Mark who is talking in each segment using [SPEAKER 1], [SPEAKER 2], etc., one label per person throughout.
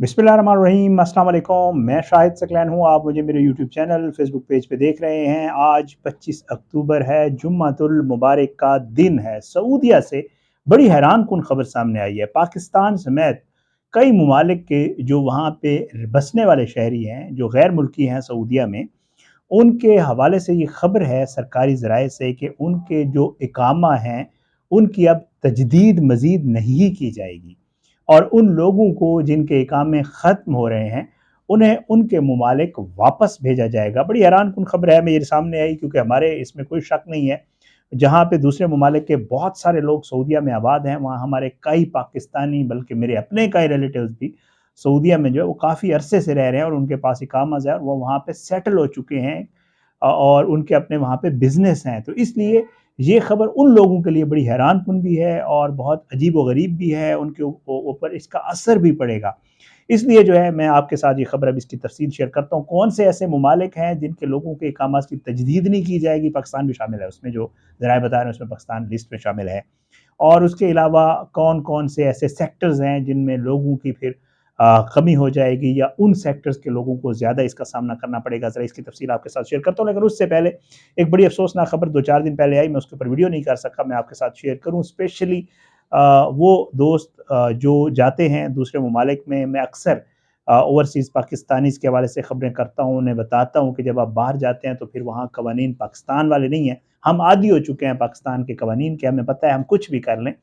[SPEAKER 1] बिस्मिल्लाहिर्रहमानिर्रहीम, अस्सलाम वालेकुम। मैं शाहिद सकलैन हूँ। आप मुझे मेरे यूट्यूब चैनल फेसबुक पेज पे देख रहे हैं। आज 25 अक्टूबर है, जुम्मतुल मुबारक का दिन है। सऊदीया से बड़ी हैरान कुन खबर सामने आई है। पाकिस्तान समेत कई ममालिक के जो वहाँ पे बसने वाले शहरी हैं, जो गैर मुल्की हैं सऊदीया में, उनके हवाले से ये खबर है सरकारी ज़राए से कि उनके जो इकामा हैं, उनकी अब तजदीद मज़ीद नहीं की जाएगी और उन लोगों को जिनके इकामे ख़त्म हो रहे हैं, उन्हें उनके ममालिक वापस भेजा जाएगा। बड़ी हैरानकुन खबर है मेरे सामने आई, क्योंकि हमारे इसमें कोई शक नहीं है, जहाँ पे दूसरे ममालिक के बहुत सारे लोग सऊदीया में आबाद हैं, वहाँ हमारे कई पाकिस्तानी, बल्कि मेरे अपने कई रिलेटिव्स भी सऊदीया में जो है वो काफ़ी अरसे से रह रहे हैं और उनके पास इकामाज़ है और वो वहाँ पे सेटल हो चुके हैं और उनके अपने वहाँ पे बिज़नेस हैं। तो इसलिए ये खबर उन लोगों के लिए बड़ी हैरानकुन भी है और बहुत अजीब-व-गरीब भी है, उनके ऊपर इसका असर भी पड़ेगा। इसलिए जो है मैं आपके साथ ये खबर अब इसकी तफ़सील शेयर करता हूँ। कौन से ऐसे ममालिक हैं जिनके लोगों के इकामात की तजदीद नहीं की जाएगी, पाकिस्तान भी शामिल है उसमें, जो ज़राए बता रहे हैं उसमें पाकिस्तान लिस्ट में शामिल है। और उसके अलावा कौन-कौन से ऐसे सेक्टर्स हैं जिनमें लोगों की फिर कमी हो जाएगी या उन सेक्टर्स के लोगों को ज़्यादा इसका सामना करना पड़ेगा। ज़रा इसकी तफ़सील आपके साथ शेयर करता हूँ, लेकिन उससे पहले एक बड़ी अफ़सोसनाक खबर 2-4 दिन पहले आई, मैं उसके ऊपर वीडियो नहीं कर सका, मैं आपके साथ शेयर करूँ। स्पेशली वो दोस्त जो जाते हैं दूसरे ममालिक में, मैं अक्सर ओवरसीज़ पाकिस्तानीज़ के हवाले से खबरें करता हूँ, उन्हें बताता हूँ कि जब आप बाहर जाते हैं तो फिर वहाँ कवानीन पाकिस्तान वाले नहीं हैं। हम आदी हो चुके हैं पाकिस्तान के कवानीन के, हमें पता है हम कुछ भी कर लें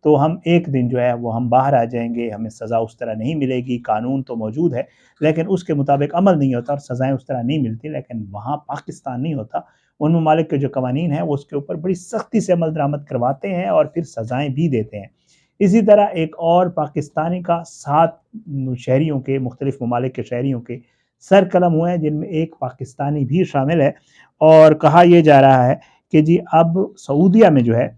[SPEAKER 1] तो हम एक दिन जो है वो हम बाहर आ जाएँगे, हमें सज़ा उस तरह नहीं मिलेगी। कानून तो मौजूद है, लेकिन उसके मुताबिक अमल नहीं होता और सज़ाएँ उस तरह नहीं मिलती। लेकिन वहाँ पाकिस्तान नहीं होता। उन ममालिक के जो कवानीन हैं वो उसके ऊपर बड़ी सख्ती से अमल दरामद करवाते हैं और फिर सज़ाएँ भी देते हैं। इसी तरह एक और पाकिस्तानी का 7 शहरियों के, मुख्तलिफ़ ममालिक के शहरियों के सर कलम हुए हैं, जिनमें एक पाकिस्तानी भी शामिल है। और कहा यह जा रहा है कि जी अब सऊदीया में जो है,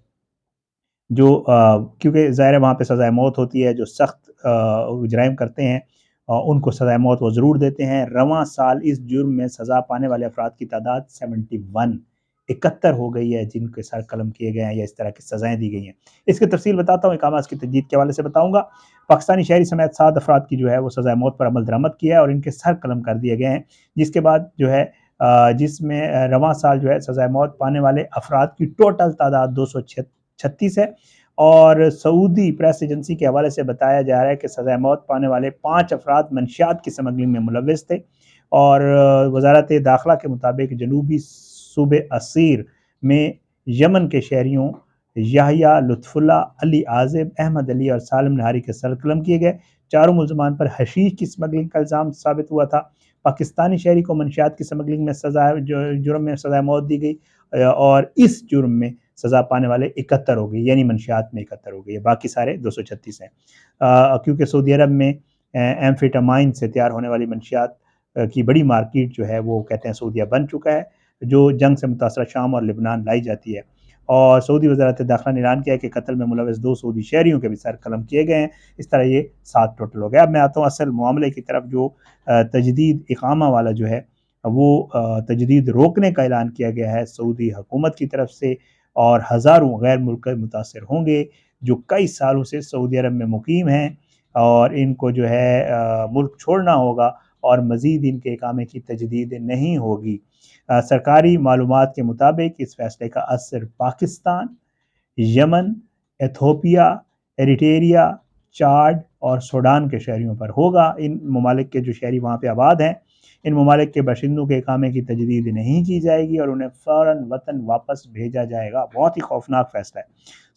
[SPEAKER 1] जो क्योंकि ज़ाहिर है वहाँ पे सज़ाए मौत होती है, जो सख्त जुराइम करते हैं उनको सज़ाए मौत वो ज़रूर देते हैं। रवां साल इस जुर्म में सज़ा पाने वाले अफराद की तादाद 71 हो गई है, जिनके सर कलम किए गए हैं या इस तरह की सज़ाएँ दी गई हैं। इसकी तफ़सील बताता हूँ, इकामात की तजदीद के हवाले से बताऊँगा। पाकिस्तानी शहरी समेत 7 अफराद की जो है वो सज़ाए मौत पर अमल दरामद किया है और इनके सर कलम कर दिए गए हैं, जिसके बाद जो है जिसमें रवां साल जो है सज़ाए मौत पाने वाले अफराद की टोटल तादाद 236 है। और सऊदी प्रेस एजेंसी के हवाले से बताया जा रहा है कि सज़ाए मौत पाने वाले 5 अफराद मंशियात की स्मगलिंग में मुलव्वस थे और वज़ारत दाखिला के मुताबिक जनूबी सूबे असीर में यमन के शहरियों याहिया, लुत्फ़ुल्लाह, अली आज़िब, अहमद अली और सालिम नहारी के सर कलम किए गए। चारों मुल्ज़मान पर हशीश की स्मगलिंग का इल्ज़ाम साबित हुआ था। पाकिस्तानी शहरी को मंशियात की स्मगलिंग में जुर्म में सज़ाए मौत दी गई और इस जुर्म में सज़ा पाने वाले 71 हो गए, यानी मंशियात में 71 हो गए, बाकी सारे 236 हैं। क्योंकि सऊदी अरब में एम्फेटामाइन से तैयार होने वाली मंशियात की बड़ी मार्केट जो है वो कहते हैं सऊदीया बन चुका है, जो जंग से मुतासरा शाम और लिबनान लाई जाती है। और सऊदी वज़ारत दाखिला ने ऐलान किया है कि कत्ल में मुलव्वस 2 सऊदी शहरियों के भी सर कलम किए गए हैं। इस तरह ये 7 टोटल हो गए। अब मैं आता हूँ असल मामले की तरफ, जो तजदीद इकामा वाला जो है वो तजदीद रोकने का ऐलान किया गया है सऊदी हुकूमत की तरफ से और हज़ारों गैर मुल्की मुतासिर होंगे जो कई सालों से सऊदी अरब में मुकीम हैं और इनको जो है मुल्क छोड़ना होगा और मज़ीद इनके इकामे की तजदीद नहीं होगी। सरकारी मालूमात के मुताबिक इस फैसले का असर पाकिस्तान, यमन, एथोपिया, एरिट्रिया, चाड और सूडान के शहरियों पर होगा। इन ममालिक के जो शहरी वहाँ पे आबाद हैं, इन ममालिक के बाशिंदों के इकामे की तजदीद नहीं की जाएगी और उन्हें फ़ौरन वतन वापस भेजा जाएगा। बहुत ही खौफनाक फ़ैसला है।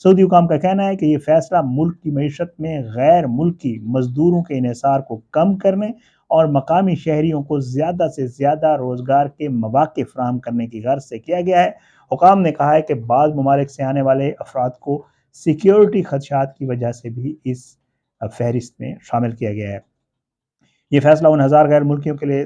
[SPEAKER 1] सऊदी हुकाम का कहना है कि ये फ़ैसला मुल्क की मईशत में गैर मुल्की मज़दूरों के इन्हिसार को कम करने और मकामी शहरियों को ज़्यादा से ज़्यादा रोज़गार के मौक़े फ़राहम करने की गर्ज़ से किया गया है। हुकाम ने कहा है कि बाज़ ममालिक से आने वाले अफराद को सिक्योरिटी खदशात की वजह से भी इस फहरिस्त में शामिल किया गया है। ये फैसला उन हज़ार गैर मुल्कियों के लिए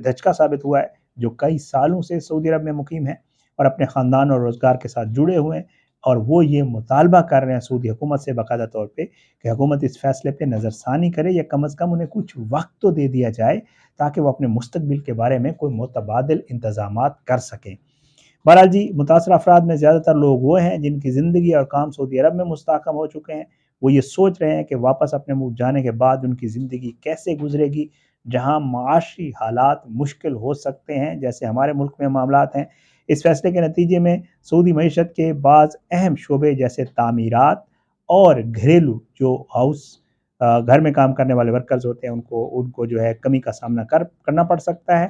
[SPEAKER 1] धचका साबित हुआ है जो कई सालों से सऊदी अरब में मुकीम हैं और अपने ख़ानदान और रोज़गार के साथ जुड़े हुए हैं और वो ये मुतालबा कर रहे हैं सऊदी हुकूमत से बाकायदा तौर पे कि हुकूमत इस फैसले पे नज़रसानी करे या कम अज़ कम उन्हें कुछ वक्त तो दे दिया जाए ताकि वो अपने मुस्तकबिल के बारे में कोई मुतबादिल इंतज़ामात कर सकें। बहरहाल जी, मुतासर अफराद में ज़्यादातर लोग वो हैं जिनकी ज़िंदगी और काम सऊदी अरब में मुस्तहकम हो चुके हैं। وہ یہ سوچ رہے ہیں کہ واپس اپنے ملک جانے کے بعد ان کی زندگی کیسے گزرے گی، جہاں معاشی حالات مشکل ہو سکتے ہیں جیسے ہمارے ملک میں معاملات ہیں۔ اس فیصلے کے نتیجے میں سعودی معیشت کے بعض اہم شعبے جیسے تعمیرات اور گھریلو جو گھر میں کام کرنے والے ورکرز ہوتے ہیں ان کو جو ہے کمی کا سامنا کرنا پڑ سکتا ہے۔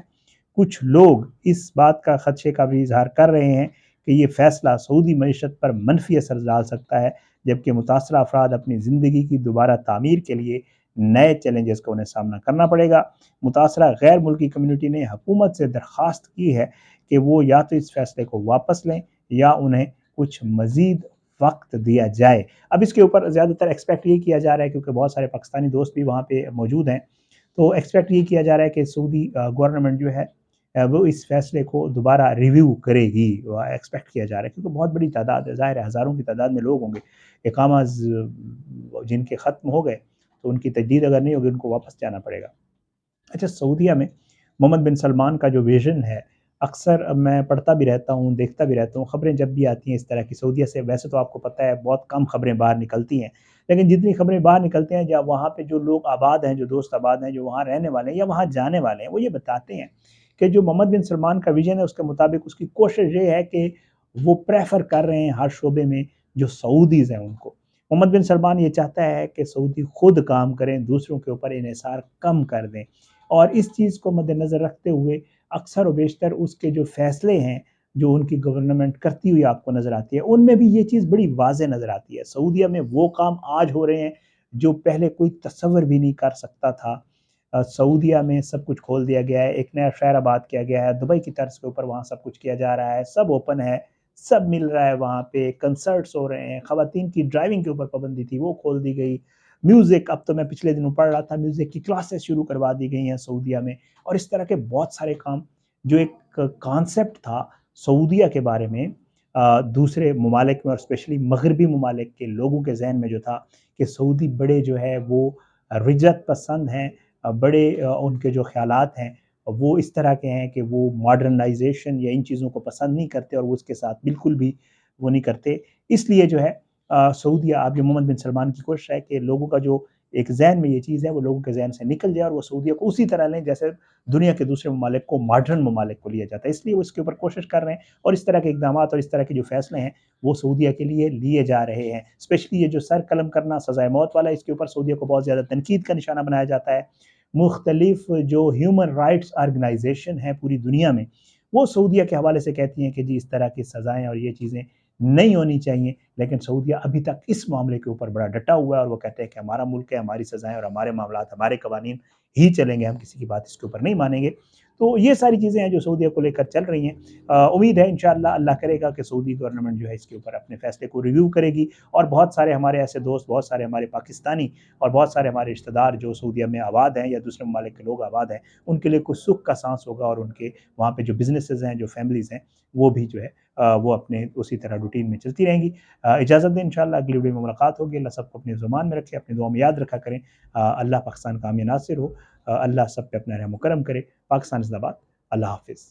[SPEAKER 1] کچھ لوگ اس بات کا خدشے کا بھی اظہار کر رہے ہیں کہ یہ فیصلہ سعودی معیشت پر منفی اثر ڈال سکتا ہے، جبکہ متاثرہ افراد اپنی زندگی کی دوبارہ تعمیر کے لیے نئے چیلنجز کا انہیں سامنا کرنا پڑے گا۔ متاثرہ غیر ملکی کمیونٹی نے حکومت سے درخواست کی ہے کہ وہ یا تو اس فیصلے کو واپس لیں یا انہیں کچھ مزید وقت دیا جائے۔ اب اس کے اوپر زیادہ تر ایکسپیکٹ یہ کیا جا رہا ہے، کیونکہ بہت سارے پاکستانی دوست بھی وہاں پہ موجود ہیں، تو ایکسپیکٹ یہ کیا جا رہا ہے کہ سعودی گورنمنٹ جو ہے وہ اس فیصلے کو دوبارہ ریویو کرے گی، ایکسپیکٹ کیا جا رہا ہے، کیونکہ بہت بڑی تعداد ہے، ظاہر ہے ہزاروں کی تعداد میں لوگ ہوں گے، اقامہ جن کے ختم ہو گئے تو ان کی تجدید اگر نہیں ہوگی ان کو واپس جانا پڑے گا۔ اچھا، سعودیہ میں محمد بن سلمان کا جو ویژن ہے، اکثر میں پڑھتا بھی رہتا ہوں، دیکھتا بھی رہتا ہوں، خبریں جب بھی آتی ہیں اس طرح کی سعودیہ سے، ویسے تو آپ کو پتہ ہے بہت کم خبریں باہر نکلتی ہیں، لیکن جتنی خبریں باہر نکلتے ہیں جہاں وہاں پہ جو لوگ آباد ہیں، جو دوست آباد ہیں، جو وہاں رہنے والے ہیں یا وہاں جانے والے ہیں، وہ یہ بتاتے ہیں کہ جو محمد بن سلمان کا ویژن ہے اس کے مطابق اس کی کوشش یہ ہے کہ وہ پریفر کر رہے ہیں ہر شعبے میں جو سعودیز ہیں ان کو۔ محمد بن سلمان یہ چاہتا ہے کہ سعودی خود کام کریں، دوسروں کے اوپر انحصار کم کر دیں، اور اس چیز کو مد نظر رکھتے ہوئے اکثر و بیشتر اس کے جو فیصلے ہیں جو ان کی گورنمنٹ کرتی ہوئی آپ کو نظر آتی ہے، ان میں بھی یہ چیز بڑی واضح نظر آتی ہے۔ سعودیہ میں وہ کام آج ہو رہے ہیں جو پہلے کوئی تصور بھی نہیں کر سکتا تھا۔ سعودیہ میں سب کچھ کھول دیا گیا ہے، ایک نیا شہر آباد کیا گیا ہے، دبئی کی طرز کے اوپر وہاں سب کچھ کیا جا رہا ہے، سب اوپن ہے، سب مل رہا ہے، وہاں پہ کنسرٹس ہو رہے ہیں، خواتین کی ڈرائیونگ کے اوپر پابندی تھی وہ کھول دی گئی، میوزک، اب تو میں پچھلے دنوں پڑھ رہا تھا میوزک کی کلاسز شروع کروا دی گئی ہیں سعودیہ میں، اور اس طرح کے بہت سارے کام جو ایک کانسیپٹ تھا سعودیہ کے بارے میں دوسرے ممالک میں اور اسپیشلی مغربی ممالک کے لوگوں کے ذہن میں جو تھا کہ سعودی بڑے جو ہے وہ رجت پسند ہیں، بڑے ان کے جو خیالات ہیں وہ اس طرح کے ہیں کہ وہ ماڈرنائزیشن یا ان چیزوں کو پسند نہیں کرتے، اور وہ اس کے ساتھ بالکل بھی وہ نہیں کرتے۔ اس لیے جو ہے سعودیہ، آپ جو محمد بن سلمان کی کوشش ہے کہ لوگوں کا جو ایک ذہن میں یہ چیز ہے وہ لوگوں کے ذہن سے نکل جائے اور وہ سعودیہ کو اسی طرح لیں جیسے دنیا کے دوسرے ممالک کو، ماڈرن ممالک کو لیا جاتا ہے، اس لیے وہ اس کے اوپر کوشش کر رہے ہیں، اور اس طرح کے اقدامات اور اس طرح کے جو فیصلے ہیں وہ سعودیہ کے لیے لیے جا رہے ہیں۔ اسپیشلی یہ جو سر قلم کرنا سزائے موت والا ہے، اس کے اوپر سعودیہ کو بہت زیادہ تنقید کا نشانہ بنایا جاتا ہے۔ مختلف جو ہیومن رائٹس آرگنائزیشن ہیں پوری دنیا میں، وہ سعودیہ کے حوالے سے کہتی ہیں کہ جی اس طرح کی سزائیں اور یہ چیزیں نہیں ہونی چاہیے، لیکن سعودیہ ابھی تک اس معاملے کے اوپر بڑا ڈٹا ہوا ہے، اور وہ کہتے ہیں کہ ہمارا ملک ہے، ہماری سزائیں اور ہمارے معاملات، ہمارے قوانین ہی چلیں گے، ہم کسی کی بات اس کے اوپر نہیں مانیں گے۔ تو یہ ساری چیزیں ہیں جو سعودیہ کو لے کر چل رہی ہیں۔ امید ہے انشاءاللہ اللہ کرے گا کہ سعودی گورنمنٹ جو ہے اس کے اوپر اپنے فیصلے کو ریویو کرے گی، اور بہت سارے ہمارے ایسے دوست، بہت سارے ہمارے پاکستانی اور بہت سارے ہمارے رشتہ دار جو سعودیہ میں آباد ہیں یا دوسرے ممالک کے لوگ آباد ہیں، ان کے لیے کچھ سکھ کا سانس ہوگا، اور ان کے وہاں پہ جو بزنسز ہیں، جو فیملیز ہیں، وہ بھی جو ہے وہ اپنے اسی طرح روٹین میں چلتی رہیں گی۔ اجازت دیں، انشاءاللہ اگلی ویڈیو میں ملاقات ہوگی۔ اللہ سب کو اپنی زبان میں رکھے، اپنی دعا میں یاد رکھا کریں۔ اللہ پاکستان کا حامی ناصر ہو، اللہ سب پہ اپنا رحم و کرم کرے۔ پاکستان زندہ باد، اللہ حافظ۔